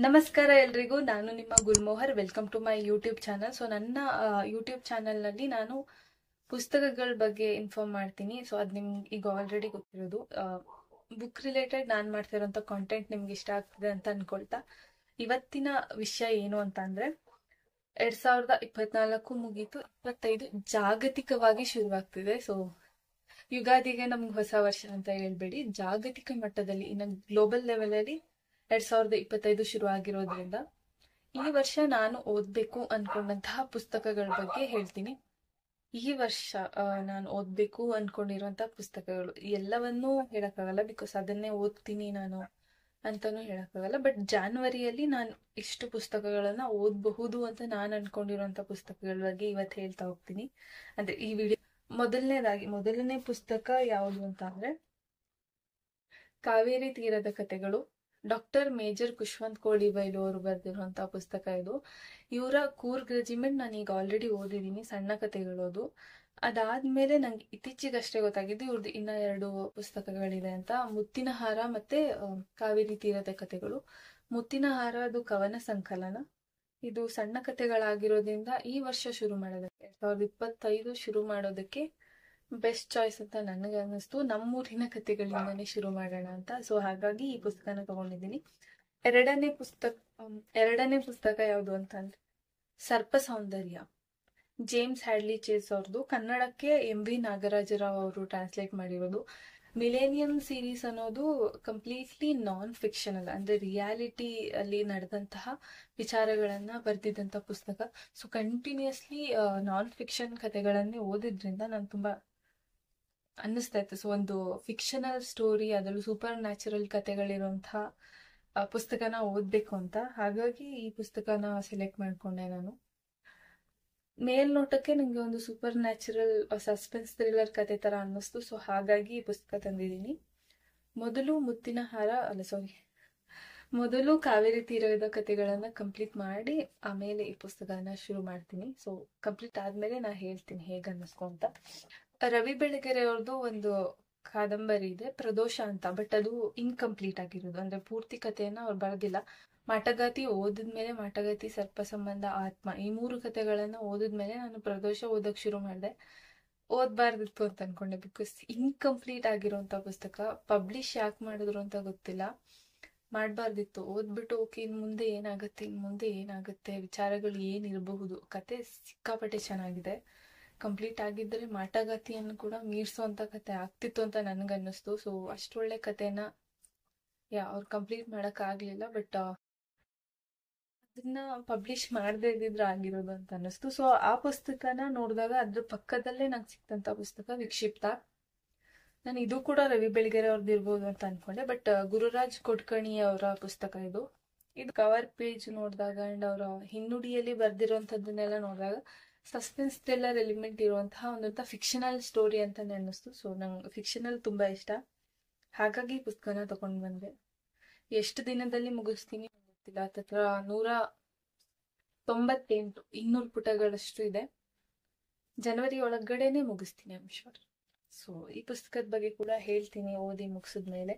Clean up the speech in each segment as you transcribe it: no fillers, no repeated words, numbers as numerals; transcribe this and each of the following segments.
ನಮಸ್ಕಾರ ಎಲ್ರಿಗೂ. ನಾನು ನಿಮ್ಮ Gulmohar. Welcome to my YouTube channel. So ನನ್ನ ಯೂಟ್ಯೂಬ್ ಚಾನಲ್ನಲ್ಲಿ ನಾನು ಪುಸ್ತಕಗಳ ಬಗ್ಗೆ ಇನ್ಫಾರ್ಮ್ ಮಾಡ್ತೀನಿ. ಸೊ ಅದು ನಿಮ್ಗೆ ಈಗ ಆಲ್ರೆಡಿ ಗೊತ್ತಿರೋದು. ಬುಕ್ ರಿಲೇಟೆಡ್ ನಾನು ಮಾಡ್ತಿರೋಂಥ ಕಾಂಟೆಂಟ್ ನಿಮ್ಗೆ ಇಷ್ಟ ಆಗ್ತದೆ ಅಂತ ಅನ್ಕೊಳ್ತಾ, ಇವತ್ತಿನ ವಿಷಯ ಏನು ಅಂತ ಅಂದರೆ 2024 ಮುಗೀತು, 25 ಜಾಗತಿಕವಾಗಿ ಶುರುವಾಗ್ತಿದೆ. ಸೊ ಯುಗಾದಿಗೆ ನಮ್ಗೆ ಹೊಸ ವರ್ಷ ಅಂತ ಹೇಳ್ಬೇಡಿ, ಜಾಗತಿಕ ಮಟ್ಟದಲ್ಲಿ ಇನ್ನು ಗ್ಲೋಬಲ್ ಲೆವೆಲಲ್ಲಿ 2025 ಶುರು ಆಗಿರೋದ್ರಿಂದ ಈ ವರ್ಷ ನಾನು ಓದಬೇಕು ಅನ್ಕೊಂಡಂತಹ ಪುಸ್ತಕಗಳ ಬಗ್ಗೆ ಹೇಳ್ತೀನಿ. ಈ ವರ್ಷ ನಾನು ಓದಬೇಕು ಅನ್ಕೊಂಡಿರುವಂತಹ ಪುಸ್ತಕಗಳು ಎಲ್ಲವನ್ನೂ ಹೇಳಕ್ಕಾಗಲ್ಲ, ಬಿಕಾಸ್ ಅದನ್ನೇ ಓದ್ತೀನಿ ನಾನು ಅಂತಾನೂ ಹೇಳಕ್ಕಾಗಲ್ಲ. ಬಟ್ ಜಾನ್ವರಿಯಲ್ಲಿ ನಾನು ಇಷ್ಟು ಪುಸ್ತಕಗಳನ್ನ ಓದಬಹುದು ಅಂತ ನಾನು ಅನ್ಕೊಂಡಿರುವಂತ ಪುಸ್ತಕಗಳ ಬಗ್ಗೆ ಇವತ್ತು ಹೇಳ್ತಾ ಹೋಗ್ತೀನಿ. ಅಂದ್ರೆ ಈ ವಿಡಿಯೋ ಮೊದಲನೇ ಪುಸ್ತಕ ಯಾವುದು ಅಂತ ಅಂದ್ರೆ ಕಾವೇರಿ ತೀರದ ಕಥೆಗಳು. ಡಾಕ್ಟರ್ ಮೇಜರ್ ಖುಷ್ವಂತ್ ಕೋಡಿಬೈಲು ಅವರು ಬರೆದಿರುವಂತಹ ಪುಸ್ತಕ ಇದು. ಇವರ ಕೂರ್ಗ್ ರೆಜಿಮೆಂಟ್ ನಾನು ಈಗ ಆಲ್ರೆಡಿ ಓದಿದ್ದೀನಿ, ಸಣ್ಣ ಕಥೆಗಳು ಅದು. ಅದಾದ್ಮೇಲೆ ನಂಗೆ ಇತ್ತೀಚೆಗಷ್ಟೇ ಗೊತ್ತಾಗಿದ್ದು ಇವ್ರದ್ದು ಇನ್ನ 2 ಪುಸ್ತಕಗಳಿದೆ ಅಂತ, ಮುತ್ತಿನ ಹಾರ ಮತ್ತೆ ಕಾವೇರಿ ತೀರದ ಕಥೆಗಳು. ಮುತ್ತಿನ ಹಾರ ಅದು ಕವನ ಸಂಕಲನ. ಇದು ಸಣ್ಣ ಕಥೆಗಳಾಗಿರೋದ್ರಿಂದ ಈ ವರ್ಷ ಶುರು ಮಾಡೋದಕ್ಕೆ 2025 ಶುರು ಮಾಡೋದಕ್ಕೆ ಬೆಸ್ಟ್ ಚಾಯ್ಸ್ ಅಂತ ನನಗೆ ಅನ್ನಿಸ್ತು. ನಮ್ಮೂರಿನ ಕಥೆಗಳಿಂದನೇ ಶುರು ಮಾಡೋಣ ಅಂತ. ಸೊ ಹಾಗಾಗಿ ಈ ಪುಸ್ತಕನ ತಗೊಂಡಿದ್ದೀನಿ. ಎರಡನೇ ಪುಸ್ತಕ ಯಾವುದು ಅಂತಂದ್ರೆ ಸರ್ಪ ಸೌಂದರ್ಯ, ಜೇಮ್ಸ್ ಹ್ಯಾಡ್ಲಿ ಚೇಸ್ ಅವ್ರದ್ದು. ಕನ್ನಡಕ್ಕೆ MV ನಾಗರಾಜರಾವ್ ಅವರು ಟ್ರಾನ್ಸ್ಲೇಟ್ ಮಾಡಿರೋದು. ಮಿಲೇನಿಯಂ ಸೀರೀಸ್ ಅನ್ನೋದು ಕಂಪ್ಲೀಟ್ಲಿ ನಾನ್ ಫಿಕ್ಷನಲ್, ಅಂದ್ರೆ ರಿಯಾಲಿಟಿ ಅಲ್ಲಿ ನಡೆದಂತಹ ವಿಚಾರಗಳನ್ನ ಬರೆದಿದ್ದಂತ ಪುಸ್ತಕ. ಸೊ ಕಂಟಿನ್ಯೂಸ್ಲಿ ನಾನ್ ಫಿಕ್ಷನ್ ಕಥೆಗಳನ್ನೇ ಓದಿದ್ರಿಂದ ನಾನು ತುಂಬಾ ಅನ್ನಿಸ್ತಾ ಇತ್ತು. ಸೊ ಒಂದು ಫಿಕ್ಷನಲ್ ಸ್ಟೋರಿ, ಅದರಲ್ಲೂ ಸೂಪರ್ ನ್ಯಾಚುರಲ್ ಕಥೆಗಳಿರುವಂತಹ ಪುಸ್ತಕನ ಓದ್ಬೇಕು ಅಂತ. ಹಾಗಾಗಿ ಈ ಪುಸ್ತಕನ ಸೆಲೆಕ್ಟ್ ಮಾಡ್ಕೊಂಡೆ ನಾನು. ಮೇಲ್ನೋಟಕ್ಕೆ ನಂಗೆ ಒಂದು ಸೂಪರ್ ನ್ಯಾಚುರಲ್ ಸಸ್ಪೆನ್ಸ್ ಥ್ರಿಲ್ಲರ್ ಕತೆ ತರ ಅನ್ನಿಸ್ತು. ಸೊ ಹಾಗಾಗಿ ಈ ಪುಸ್ತಕ ತಂದಿದ್ದೀನಿ. ಮೊದಲು ಕಾವೇರಿ ತೀರದ ಕಥೆಗಳನ್ನ ಕಂಪ್ಲೀಟ್ ಮಾಡಿ ಆಮೇಲೆ ಈ ಪುಸ್ತಕನ ಶುರು ಮಾಡ್ತೀನಿ. ಸೊ ಕಂಪ್ಲೀಟ್ ಆದ್ಮೇಲೆ ನಾ ಹೇಳ್ತೀನಿ ಹೇಗೆ ಅನ್ನಿಸ್ತು ಅಂತ. ರವಿ ಬೆಳಗೆರೆ ಅವ್ರದ್ದು ಒಂದು ಕಾದಂಬರಿ ಇದೆ, ಪ್ರದೋಷ ಅಂತ. ಬಟ್ ಅದು ಇನ್ಕಂಪ್ಲೀಟ್ ಆಗಿರೋದು, ಅಂದ್ರೆ ಪೂರ್ತಿ ಕಥೆಯನ್ನ ಅವ್ರು ಬರೆದಿಲ್ಲ. ಮಾಟಗಾತಿ ಓದಿದ್ಮೇಲೆ, ಮಾಟಗಾತಿ, ಸರ್ಪ ಸಂಬಂಧ, ಆತ್ಮ, ಈ 3 ಕಥೆಗಳನ್ನ ಓದಿದ್ಮೇಲೆ ನಾನು ಪ್ರದೋಷ ಓದಕ್ ಶುರು ಮಾಡಿದೆ. ಓದ್ಬಾರ್ದಿತ್ತು ಅಂತ ಅನ್ಕೊಂಡೆ, ಬಿಕಾಸ್ ಇನ್ಕಂಪ್ಲೀಟ್ ಆಗಿರೋಂಥ ಪುಸ್ತಕ. ಪಬ್ಲಿಷ್ ಯಾಕೆ ಮಾಡಿದ್ರು ಅಂತ ಗೊತ್ತಿಲ್ಲ. ಮಾಡಬಾರ್ದಿತ್ತು. ಓದ್ಬಿಟ್ಟು ಓಕೆ ಇನ್ ಮುಂದೆ ಏನಾಗುತ್ತೆ, ವಿಚಾರಗಳು ಏನಿರಬಹುದು, ಕತೆ ಸಿಕ್ಕಾಪಟ್ಟೆ ಚೆನ್ನಾಗಿದೆ. ಕಂಪ್ಲೀಟ್ ಆಗಿದ್ರೆ ಮಾಟಗಾತಿಯನ್ನು ಕೂಡ ಮೀರ್ಸೋಂತ ಕತೆ ಆಗ್ತಿತ್ತು ಅಂತ ನನ್ಗನ್ನಿಸ್ತು. ಸೊ ಅಷ್ಟೊಳ್ಳೆ ಕತೆನ ಅವ್ರು ಕಂಪ್ಲೀಟ್ ಮಾಡಕ್ ಆಗ್ಲಿಲ್ಲ. ಬಟ್ ಅದನ್ನ ಪಬ್ಲಿಷ್ ಮಾಡದೇ ಇದ್ದಿದ್ರೆ ಆಗಿರೋದು ಅಂತ ಅನ್ನಿಸ್ತು. ಸೊ ಆ ಪುಸ್ತಕನ ನೋಡಿದಾಗ ಅದ್ರ ಪಕ್ಕದಲ್ಲೇ ನಂಗೆ ಸಿಕ್ತಂತ ಪುಸ್ತಕ ವಿಕ್ಷಿಪ್ತ. ನಾನು ಇದು ಕೂಡ ರವಿ ಬೆಳಗೆರೆ ಅವ್ರದ್ದು ಇರ್ಬೋದು ಅಂತ ಅನ್ಕೊಂಡೆ, ಬಟ್ ಗುರುರಾಜ್ ಕೊಡ್ಕಣಿ ಅವರ ಪುಸ್ತಕ ಇದು. ಕವರ್ ಪೇಜ್ ನೋಡಿದಾಗ ಅಂಡ್ ಅವರ ಹಿನ್ನುಡಿಯಲ್ಲಿ ಬರ್ದಿರೋಂಥದ್ದನ್ನೆಲ್ಲ ನೋಡಿದಾಗ ಸಸ್ಪೆನ್ಸ್ ಥ್ರಿಲ್ಲರ್ ಎಲಿಮೆಂಟ್ ಇರುವಂತಹ ಒಂದಂತ ಫಿಕ್ಷನಲ್ ಸ್ಟೋರಿ ಅಂತಾನೆ ಅನ್ನಿಸ್ತು. ಸೊ ನಂಗೆ ಫಿಕ್ಷನಲ್ ತುಂಬಾ ಇಷ್ಟ, ಹಾಗಾಗಿ ಈ ಪುಸ್ತಕನ ತಗೊಂಡ್ ಬಂದೆ. ಎಷ್ಟು ದಿನದಲ್ಲಿ ಮುಗಿಸ್ತೀನಿ ಗೊತ್ತಿಲ್ಲ. ಹತ್ರ 198 200 ಪುಟಗಳಷ್ಟು ಇದೆ. ಜನವರಿ ಒಳಗಡೆನೆ ಮುಗಿಸ್ತೀನಿ, ಐ ಆಮ್ ಶೋರ್. ಸೊ ಈ ಪುಸ್ತಕದ ಬಗ್ಗೆ ಕೂಡ ಹೇಳ್ತೀನಿ ಓದಿ ಮುಗಿಸಿದ್ಮೇಲೆ.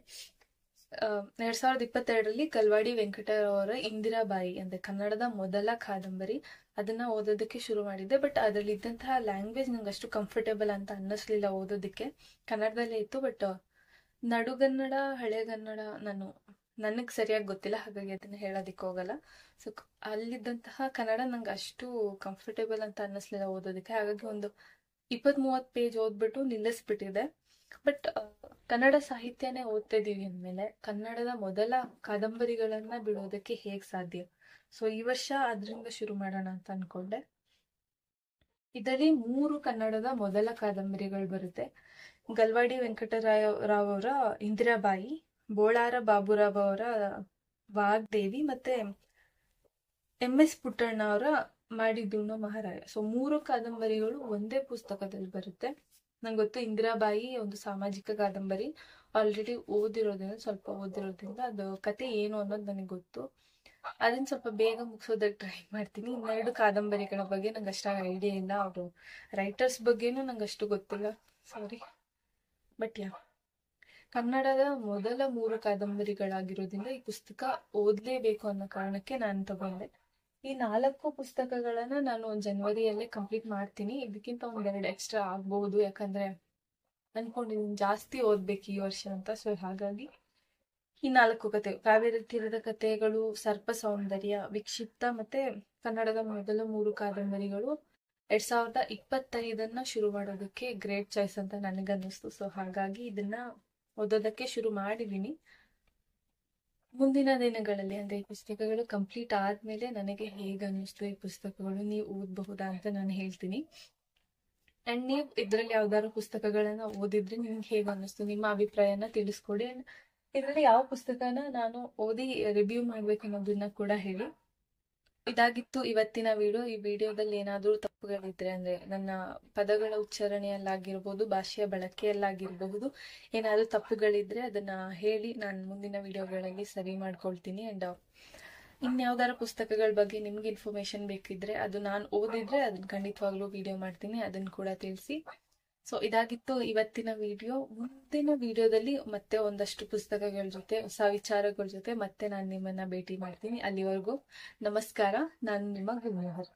2022ರಲ್ಲಿ ಕಲ್ವಾಡಿ ವೆಂಕಟರಾವ್ ಅವರ ಇಂದಿರಾಬಾಯಿ ಅಂದ್ರೆ ಕನ್ನಡದ ಮೊದಲ ಕಾದಂಬರಿ, ಅದನ್ನ ಓದೋದಕ್ಕೆ ಶುರು ಮಾಡಿದ್ದೆ. ಬಟ್ ಅದರಲ್ಲಿ ಇದ್ದಂತಹ ಲ್ಯಾಂಗ್ವೇಜ್ ನಂಗೆ ಅಷ್ಟು ಕಂಫರ್ಟೇಬಲ್ ಅಂತ ಅನ್ನಿಸ್ಲಿಲ್ಲ ಓದೋದಕ್ಕೆ. ಕನ್ನಡದಲ್ಲೇ ಇತ್ತು, ಬಟ್ ನಡುಗನ್ನಡ, ಹಳೆಗನ್ನಡ ನನಗೆ ಸರಿಯಾಗಿ ಗೊತ್ತಿಲ್ಲ, ಹಾಗಾಗಿ ಅದನ್ನ ಹೇಳೋದಿಕ್ಕೆ ಹೋಗಲ್ಲ. ಸೊ ಅಲ್ಲಿದ್ದಂತಹ ಕನ್ನಡ ನಂಗೆ ಅಷ್ಟು ಕಂಫರ್ಟೇಬಲ್ ಅಂತ ಅನ್ನಿಸ್ಲಿಲ್ಲ ಓದೋದಕ್ಕೆ. ಹಾಗಾಗಿ ಒಂದು 20-30 ಪೇಜ್ ಓದ್ಬಿಟ್ಟು ನಿಲ್ಲಿಸ್ಬಿಟ್ಟಿದೆ. ಬಟ್ ಕನ್ನಡ ಸಾಹಿತ್ಯನೇ ಓದ್ತಾ ಇದೀವಿ ಅಂದಮೇಲೆ ಕನ್ನಡದ ಮೊದಲ ಕಾದಂಬರಿಗಳನ್ನ ಬಿಡೋದಕ್ಕೆ ಹೇಗ್ ಸಾಧ್ಯ? ಸೊ ಈ ವರ್ಷ ಅದರಿಂದ ಶುರು ಮಾಡೋಣ ಅಂತ ಅನ್ಕೊಂಡೆ. ಇದರಲ್ಲಿ 3 ಕನ್ನಡದ ಮೊದಲ ಕಾದಂಬರಿಗಳು ಬರುತ್ತೆ. ಗಲ್ವಾಡಿ ವೆಂಕಟರಾವ್ ಅವರ ಇಂದಿರಾಬಾಯಿ, ಬೋಳಾರ ಬಾಬುರಾವ್ ಅವರ ವಾಗ್ದೇವಿ, ಮತ್ತೆ MS ಪುಟ್ಟಣ್ಣ ಅವರ ಮಾಡಿದ್ದುಣ್ಣೋ ಮಹಾರಾಯ. ಸೊ 3 ಕಾದಂಬರಿಗಳು ಒಂದೇ ಪುಸ್ತಕದಲ್ಲಿ ಬರುತ್ತೆ. ನಂಗೆ ಗೊತ್ತು ಇಂದಿರಾಬಾಯಿ ಒಂದು ಸಾಮಾಜಿಕ ಕಾದಂಬರಿ, ಆಲ್ರೆಡಿ ಸ್ವಲ್ಪ ಓದಿರೋದ್ರಿಂದ ಅದು ಕತೆ ಏನು ಅನ್ನೋದು ನನಗೆ ಗೊತ್ತು. ಅದನ್ನ ಸ್ವಲ್ಪ ಬೇಗ ಮುಗಿಸೋದಕ್ಕೆ ಟ್ರೈ ಮಾಡ್ತೀನಿ. 2 ಕಾದಂಬರಿಗಳ ಬಗ್ಗೆ ನಂಗೆ ಅಷ್ಟಾಗಿ ಐಡಿಯಾ ಇಲ್ಲ, ಅವರು ರೈಟರ್ಸ್ ಬಗ್ಗೆನೂ ನಂಗೆ ಅಷ್ಟು ಗೊತ್ತಿಲ್ಲ, ಸಾರಿ. ಬಟ್ ಕನ್ನಡದ ಮೊದಲ 3 ಕಾದಂಬರಿಗಳಾಗಿರೋದ್ರಿಂದ ಈ ಪುಸ್ತಕ ಓದಲೇಬೇಕು ಅನ್ನೋ ಕಾರಣಕ್ಕೆ ನಾನು ತಗೊಂಡೆ. ಈ 4 ಪುಸ್ತಕಗಳನ್ನ ನಾನು ಜನವರಿಯಲ್ಲೇ ಕಂಪ್ಲೀಟ್ ಮಾಡ್ತೀನಿ. ಇದಕ್ಕಿಂತ ಒಂದೆರಡು ಎಕ್ಸ್ಟ್ರಾ ಆಗ್ಬಹುದು, ಯಾಕಂದ್ರೆ ಅನ್ಕೊಂಡಿದ್ದೀನಿ ಜಾಸ್ತಿ ಓದ್ಬೇಕು ಈ ವರ್ಷ ಅಂತ. ಸೊ ಹಾಗಾಗಿ ಈ 4 ಕತೆ, ಕಾವೇರಿ ತೀರದ ಕಥೆಗಳು, ಸರ್ಪ ಸೌಂದರ್ಯ, ವಿಕ್ಷಿಪ್ತ ಮತ್ತೆ ಕನ್ನಡದ ಮೊದಲ 3 ಕಾದಂಬರಿಗಳು 2025 ಶುರು ಮಾಡೋದಕ್ಕೆ ಗ್ರೇಟ್ ಚಾಯ್ಸ್ ಅಂತ ನನಗನ್ನಿಸ್ತು. ಸೊ ಹಾಗಾಗಿ ಇದನ್ನ ಓದೋದಕ್ಕೆ ಶುರು ಮಾಡಿದ್ದೀನಿ. ಮುಂದಿನ ದಿನಗಳಲ್ಲಿ ಅಂದ್ರೆ ಈ ಪುಸ್ತಕಗಳು ಕಂಪ್ಲೀಟ್ ಆದ್ಮೇಲೆ ನನಗೆ ಹೇಗೆ ಅನ್ನಿಸ್ತು ಈ ಪುಸ್ತಕಗಳು, ನೀವು ಓದಬಹುದಾ ಅಂತ ನಾನು ಹೇಳ್ತೀನಿ. ಅಂಡ್ ನೀವು ಇದ್ರಲ್ಲಿ ಯಾವ್ದಾದ್ರು ಪುಸ್ತಕಗಳನ್ನ ಓದಿದ್ರೆ ನಿಮ್ಗೆ ಹೇಗೆ ಅನ್ನಿಸ್ತು, ನಿಮ್ಮ ಅಭಿಪ್ರಾಯನ ತಿಳಿಸ್ಕೊಡಿ. ಇದರಲ್ಲಿ ಯಾವ ಪುಸ್ತಕನ ನಾನು ಓದಿ ರಿವ್ಯೂ ಮಾಡ್ಬೇಕು ಅನ್ನೋದನ್ನ ಕೂಡ ಹೇಳಿ. ಇದಾಗಿತ್ತು ಇವತ್ತಿನ ವಿಡಿಯೋ. ಈ ವಿಡಿಯೋದಲ್ಲಿ ಏನಾದ್ರೂ ತಪ್ಪುಗಳಿದ್ರೆ, ಅಂದ್ರೆ ನನ್ನ ಪದಗಳ ಉಚ್ಚಾರಣೆಯಲ್ಲಾಗಿರ್ಬೋದು, ಭಾಷೆಯ ಬಳಕೆಯಲ್ಲಾಗಿರಬಹುದು, ಏನಾದ್ರೂ ತಪ್ಪುಗಳಿದ್ರೆ ಅದನ್ನ ಹೇಳಿ, ನಾನು ಮುಂದಿನ ವಿಡಿಯೋಗಳಲ್ಲಿ ಸರಿ ಮಾಡ್ಕೊಳ್ತೀನಿ. ಅಂಡ್ ಇನ್ಯಾವ್ದಾರ ಪುಸ್ತಕಗಳ ಬಗ್ಗೆ ನಿಮ್ಗೆ ಇನ್ಫಾರ್ಮೇಶನ್ ಬೇಕಿದ್ರೆ, ಅದು ನಾನು ಓದಿದ್ರೆ ಅದನ್ನ ಖಂಡಿತವಾಗ್ಲೂ ವಿಡಿಯೋ ಮಾಡ್ತೀನಿ, ಅದನ್ನ ಕೂಡ ತಿಳಿಸಿ. ಸೊ ಇದಾಗಿತ್ತು ಇವತ್ತಿನ ವಿಡಿಯೋ. ಮುಂದಿನ ವಿಡಿಯೋದಲ್ಲಿ ಮತ್ತೆ ಒಂದಷ್ಟು ಪುಸ್ತಕಗಳ ಜೊತೆ, ಹೊಸ ವಿಚಾರಗಳ ಜೊತೆ ಮತ್ತೆ ನಾನು ನಿಮ್ಮನ್ನ ಭೇಟಿ ಮಾಡ್ತೀನಿ. ಅಲ್ಲಿವರೆಗೂ ನಮಸ್ಕಾರ. ನಾನು ನಿಮ್ಮ ಗುರುಮೋಹರ್.